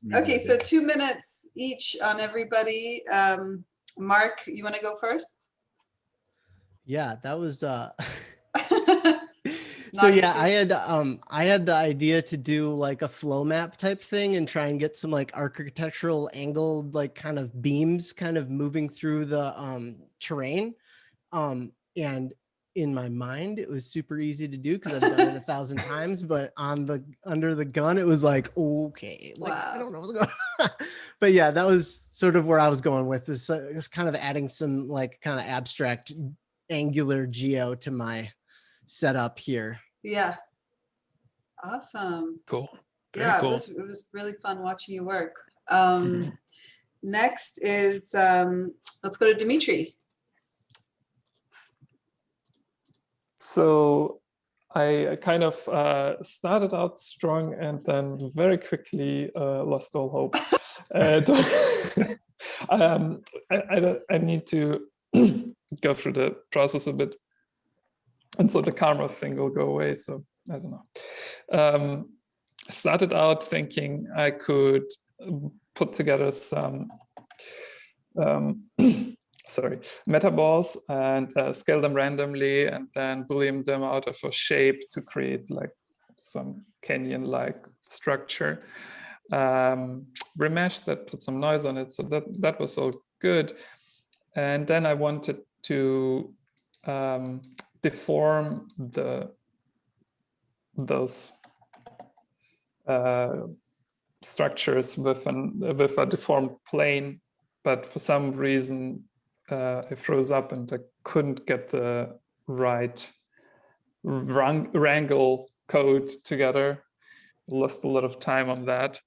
really Okay, so good. 2 minutes each on everybody. Mark, you want to go first? yeah, that was Not so yeah, easy. I had the idea to do like a flow map type thing and try and get some like architectural angled like kind of beams kind of moving through the terrain. And in my mind it was super easy to do because I've done it 1,000 times, but under the gun it was like, okay, like I Wow. don't know what's going on. But yeah, that was sort of where I was going with this. It's kind of adding some like kind of abstract angular geo to my setup here. Yeah. Awesome. Cool. Very Yeah, cool. it was really fun watching you work. Next is, let's go to Dimitri. So I kind of started out strong and then very quickly lost all hope. I need to go through the process a bit. And so the karma thing will go away. So I don't know. Started out thinking I could put together some metaballs and scale them randomly and then boolean them out of a shape to create like some canyon-like structure. Remeshed that, put some noise on it, so that was all good. And then I wanted to deform those structures with a deformed plane, but for some reason it froze up and I couldn't get the right wrangle code together. Lost a lot of time on that,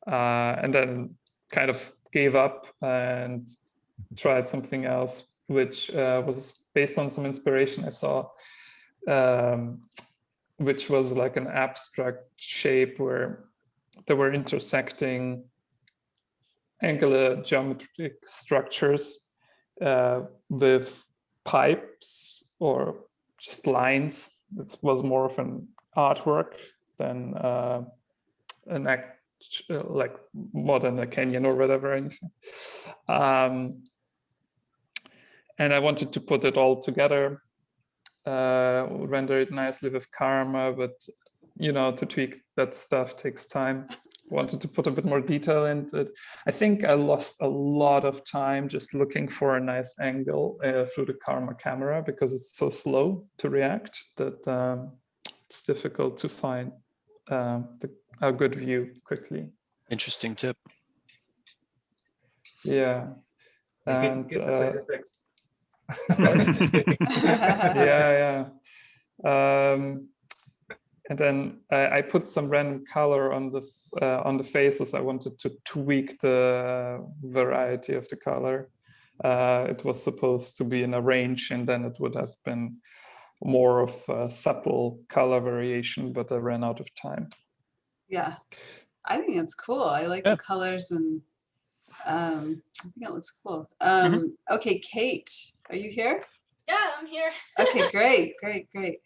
and then kind of gave up and tried something else, which was based on some inspiration I saw, which was like an abstract shape where they were intersecting angular geometric structures with pipes or just lines. It was more of an artwork than an act, like more than a canyon or whatever, anything. And I wanted to put it all together, render it nicely with karma, but to tweak that stuff takes time. Wanted to put a bit more detail into it. I think I lost a lot of time just looking for a nice angle through the karma camera because it's so slow to react that it's difficult to find a good view quickly. Interesting tip. Yeah. And get the side effects. yeah. And then I put some random color on the faces. I wanted to tweak the variety of the color. It was supposed to be in a range, and then it would have been more of a subtle color variation, but I ran out of time. Yeah, I think it's cool. I like the colors, and I think it looks cool. Okay, Kate, are you here? Yeah, I'm here. Okay, great.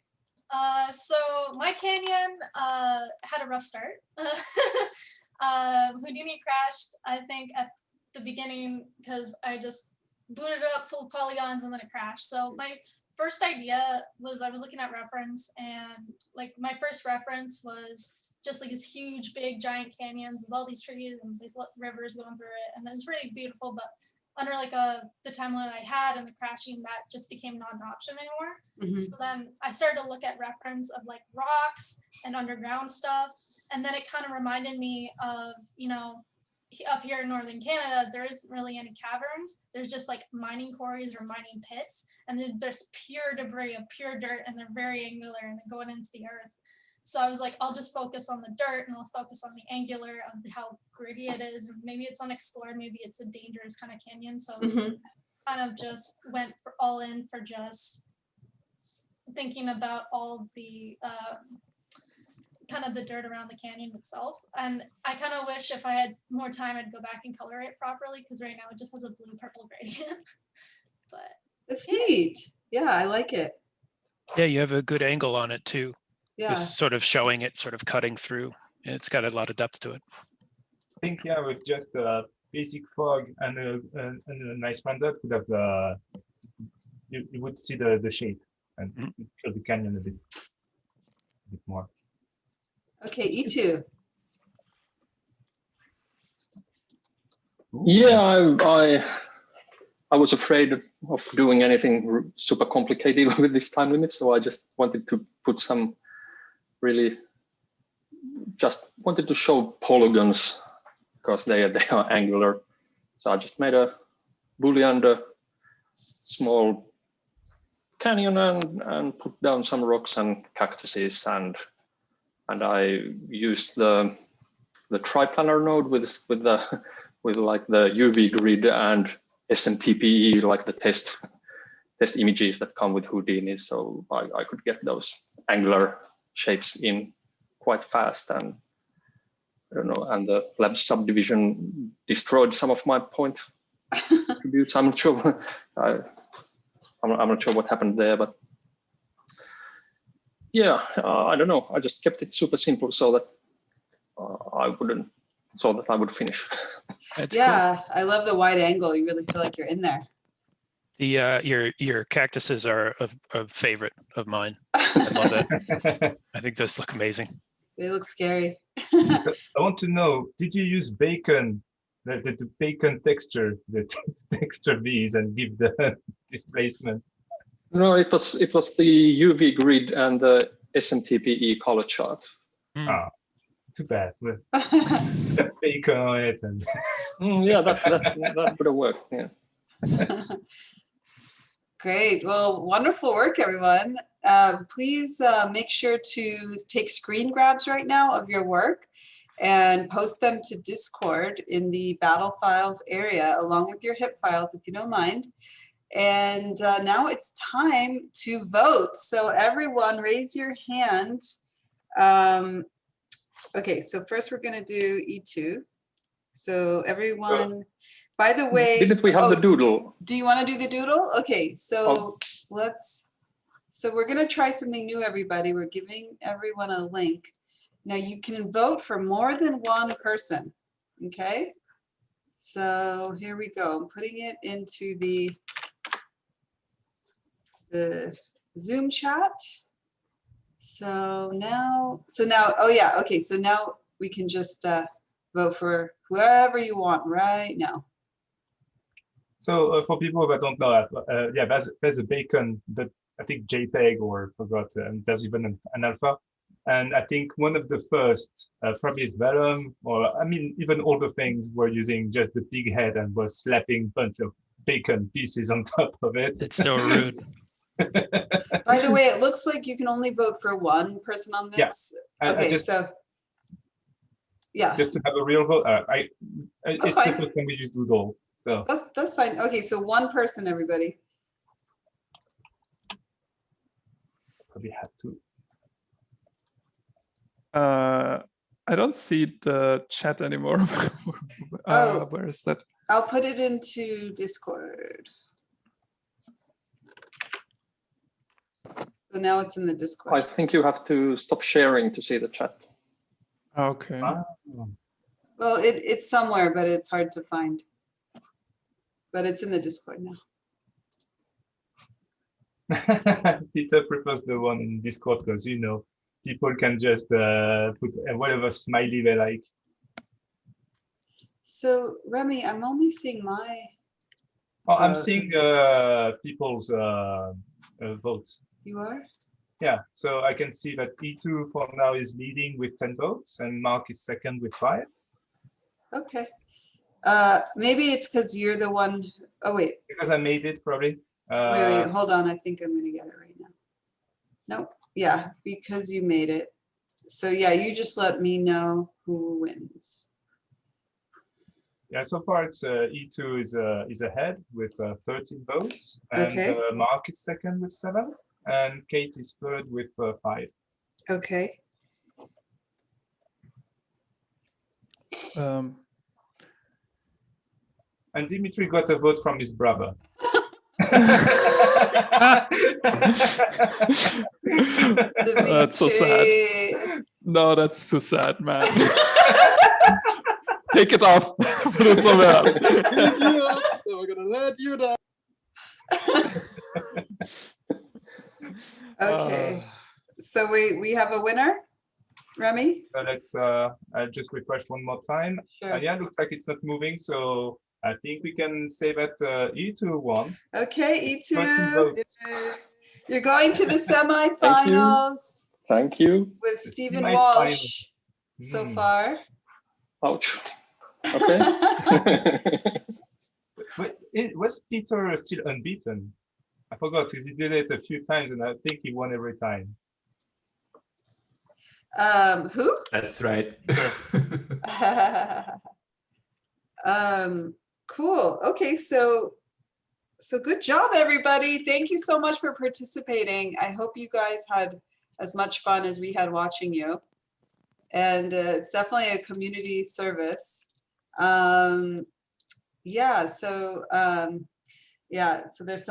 So my canyon had a rough start. Houdini crashed, I think, at the beginning because I just booted it up full of polygons and then it crashed. So my first idea was I was looking at reference, and like my first reference was just like these huge, big, giant canyons with all these trees and these rivers going through it, and it was really beautiful. But under like the timeline I had and the crashing, that just became not an option anymore. So then I started to look at reference of like rocks and underground stuff, and then it kind of reminded me of, up here in northern Canada, there isn't really any caverns. There's just like mining quarries or mining pits, and there's pure debris of pure dirt, and they're very angular and they're going into the earth. So I was like, I'll just focus on the dirt and I'll focus on the angular of how gritty it is. Maybe it's unexplored, maybe it's a dangerous kind of canyon. So kind of just went all in for just thinking about all the kind of the dirt around the canyon itself. And I kind of wish if I had more time, I'd go back and color it properly, because right now it just has a blue-purple gradient. But it's neat. Yeah, I like it. Yeah, you have a good angle on it too. Yeah. Just sort of showing it, sort of cutting through. It's got a lot of depth to it. I think, yeah, with just a basic fog and a nice render, would have you would see the shape and show the canyon a bit more. Okay, Eetu. Yeah, I was afraid of doing anything super complicated with this time limit, so I just wanted to put some just wanted to show polygons because they are angular. So I just made a Boolean small canyon and put down some rocks and cactuses, and I used the triplanar node with like the UV grid and SMTPE, like the test images that come with Houdini. So I could get those angular shapes in quite fast, and I don't know, and the lab subdivision destroyed some of my point attributes. I'm not sure. I'm not sure what happened there, but yeah, I don't know. I just kept it super simple so that I would finish. That's Yeah, cool. I love the wide angle. You really feel like you're in there. The your cactuses are a favorite of mine. I love that. I think those look amazing. They look scary. I want to know, did you use bacon, the bacon texture, the texture these and give the displacement? No, it was the UV grid and the SMTPE color chart. Ah, too bad. Bacon on it and yeah, that would have worked. Yeah. Great. Well, wonderful work, everyone. Please make sure to take screen grabs right now of your work and post them to Discord in the battle files area, along with your HIP files, if you don't mind. And now it's time to vote. So everyone raise your hand. Okay, so first we're going to do Eetu. So everyone, by the way. Didn't we have the doodle? Do you want to do the doodle? Okay, so so we're going to try something new, everybody. We're giving everyone a link. Now you can vote for more than one person, okay? So here we go. I'm putting it into the Zoom chat. So now, oh yeah, okay. So now we can just vote for whoever you want right now. So for people that don't know, yeah, there's a bacon that I think JPEG or forgot, there's even an alpha. And I think one of the first, probably Vellum, or I mean, even older things were using just the big head and was slapping a bunch of bacon pieces on top of it. It's so rude. By the way, it looks like you can only vote for one person on this. Yeah. Okay, so yeah. Just to have a real vote, it's the first time we use Doodle. So that's fine. Okay, so one person, everybody. Probably have to. I don't see the chat anymore. Where is that? I'll put it into Discord. So now it's in the Discord. I think you have to stop sharing to see the chat. Okay. Well, it's somewhere, but it's hard to find. But it's in the Discord now. Peter prefers the one in Discord because, you know, people can just put whatever smiley they like. So, Remy, I'm only seeing my... Oh, I'm seeing people's votes. You are? Yeah, so I can see that Eetu for now is leading with 10 votes and Mark is second with 5. Okay. Maybe it's because you're the one... Oh, wait. Because I made it, probably. Wait, hold on. I think I'm going to get it right now. Nope. Yeah, because you made it. So yeah, you just let me know who wins. Yeah, so far it's Eetu is ahead with 13 votes, and Okay. Mark is second with 7, and Kate is third with 5. Okay. And Dimitri got a vote from his brother. That's so sad. Dimitri. No, that's too sad, man. Take it off. Put it somewhere else. We're gonna let you down. Okay. So we have a winner, Remy? So let's just refresh one more time. Sure. Yeah, looks like it's not moving, so I think we can say that Eetu won. Okay, 13 Eetu, votes. you're going to the semifinals Thank you. with The Stephen semifinals. Walsh so far. Ouch. Okay. But was Peter still unbeaten? I forgot because he did it a few times, and I think he won every time. Who? That's right. Cool. Okay, so good job, everybody. Thank you so much for participating. I hope you guys had as much fun as we had watching you. And it's definitely a community service. Yeah, so there's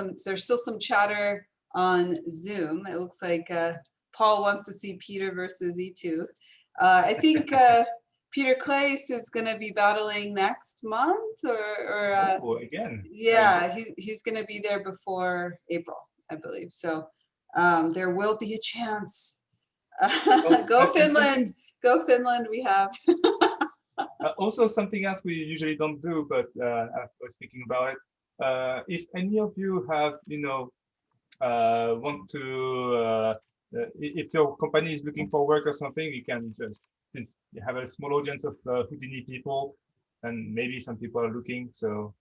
still some chatter on Zoom. It looks like Paul wants to see Peter versus Eetu. I think Peter Claes is going to be battling next month, or again. Yeah, he's going to be there before April, I believe. So there will be a chance. Go Finland! Go Finland! We have. Also, something else we usually don't do, but I was thinking about it. If any of you have, want to, if your company is looking for work or something, you can just, since you have a small audience of Houdini people, and maybe some people are looking, so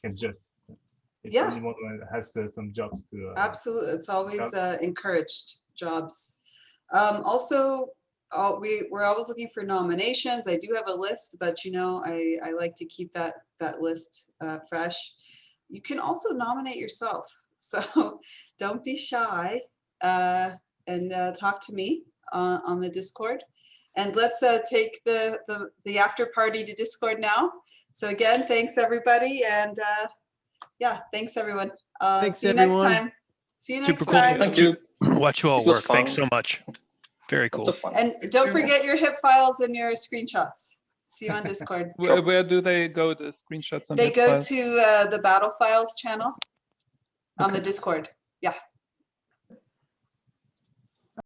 you can just, if anyone has some jobs to. Absolutely, it's always encouraged jobs. Also, we're always looking for nominations. I do have a list, but I like to keep that list fresh. You can also nominate yourself, so don't be shy and talk to me on the Discord. And let's take the after party to Discord now. So again, thanks everybody, and yeah, thanks everyone. Thanks, see you everyone. next time. See you next Super cool. time. Thank you. Watch you all It was work. Thanks fun. so much. Very cool. Lots of fun. And don't forget your HIP files and your screenshots. See you on Discord. Where do they go, the screenshots? And They the go files? to the Battle Files channel on Okay. the Discord. Yeah.